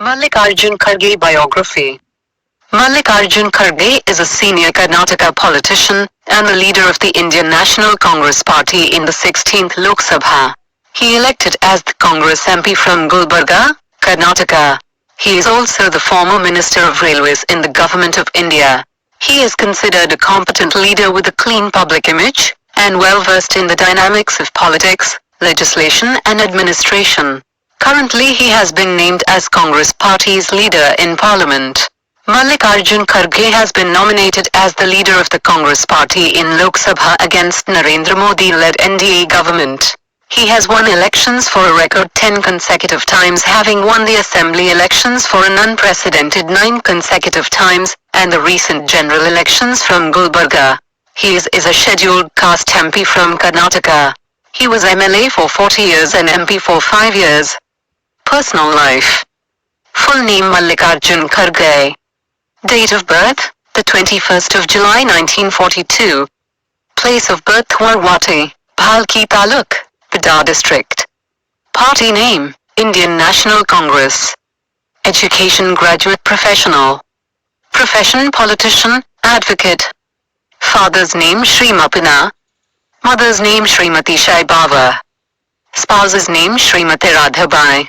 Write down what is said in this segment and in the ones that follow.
Mallikarjun Kharge biography. Mallikarjun Kharge is a senior Karnataka politician and the leader of the Indian National Congress Party in the 16th Lok Sabha. He elected as the Congress MP from Gulbarga, Karnataka. He is also the former Minister of Railways in the Government of India. He is considered a competent leader with a clean public image and well versed in the dynamics of politics, legislation and administration. Currently he has been named as Congress Party's leader in Parliament. Mallikarjun Kharge has been nominated as the leader of the Congress Party in Lok Sabha against Narendra Modi-led NDA government. He has won elections for a record 10 consecutive times, having won the assembly elections for an unprecedented 9 consecutive times, and the recent general elections from Gulbarga. He is a scheduled caste MP from Karnataka. He was MLA for 40 years and MP for 5 years. Personal life. Full name Mallikarjun Kharge. Date of birth, the 21st of July 1942. Place of birth Warwati, Bhalki Taluk, Bidar district. Party name, Indian National Congress. Education graduate professional. Profession politician, advocate. Father's name Shri Mapina. Mother's name Srimati Shaibava. Spouse's name Srimati Radhabai.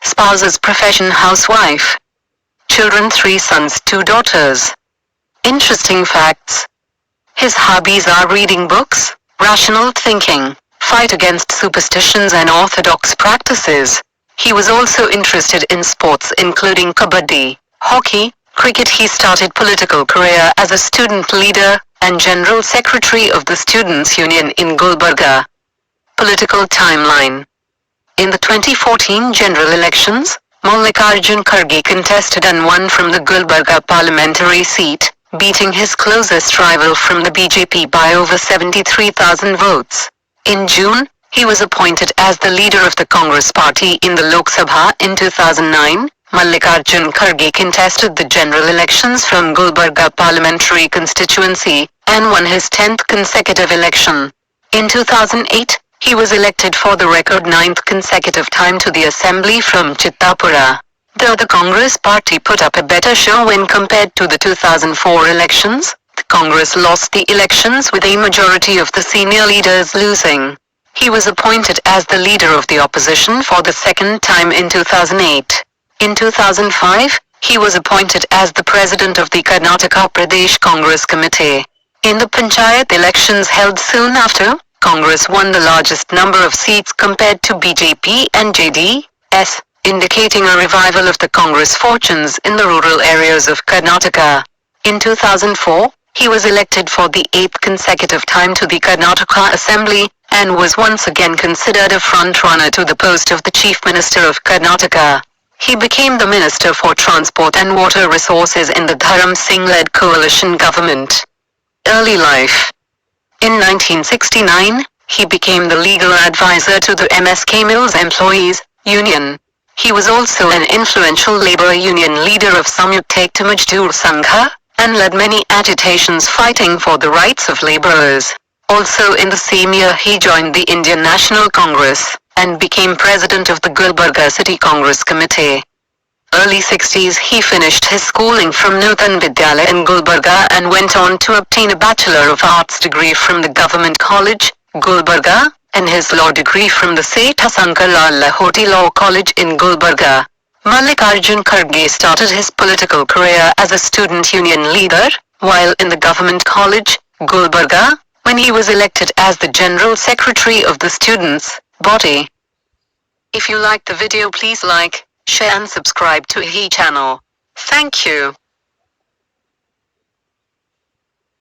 Spouse's profession housewife. Children 3 sons 2 daughters. Interesting facts. His hobbies are reading books, rational thinking, fight against superstitions and orthodox practices. He was also interested in sports including kabaddi, hockey, cricket. He started political career as a student leader and General Secretary of the Students' Union in Gulbarga. Political timeline. In the 2014 general elections, Mallikarjun Kharge contested and won from the Gulbarga parliamentary seat, beating his closest rival from the BJP by over 73,000 votes. In June, he was appointed as the leader of the Congress Party in the Lok Sabha in 2009. Mallikarjun Kharge contested the general elections from Gulbarga parliamentary constituency and won his 10th consecutive election. In 2008, he was elected for the record 9th consecutive time to the assembly from Chittapura. Though the Congress Party put up a better show when compared to the 2004 elections, the Congress lost the elections with a majority of the senior leaders losing. He was appointed as the leader of the opposition for the second time in 2008. In 2005, he was appointed as the president of the Karnataka Pradesh Congress Committee. In the Panchayat elections held soon after, Congress won the largest number of seats compared to BJP and JDS, indicating a revival of the Congress fortunes in the rural areas of Karnataka. In 2004, he was elected for the 8th consecutive time to the Karnataka Assembly, and was once again considered a front-runner to the post of the Chief Minister of Karnataka. He became the Minister for Transport and Water Resources in the Dharam Singh-led coalition government. Early life. In 1969, he became the legal advisor to the MSK Mills Employees Union. He was also an influential labor union leader of Samyukta Ekta Mazdoor Sangha, and led many agitations fighting for the rights of laborers. Also in the same year he joined the Indian National Congress, and became president of the Gulbarga City Congress Committee. Early 60s he finished his schooling from Nutan Vidyalaya in Gulbarga and went on to obtain a Bachelor of Arts degree from the Government College, Gulbarga, and his law degree from the Seth Sankar Lal Lahoti Law College in Gulbarga. Mallikarjun Kharge started his political career as a student union leader, while in the Government College, Gulbarga, when he was elected as the General Secretary of the students' body. If you liked the video, please like, share and subscribe to HE channel. Thank you.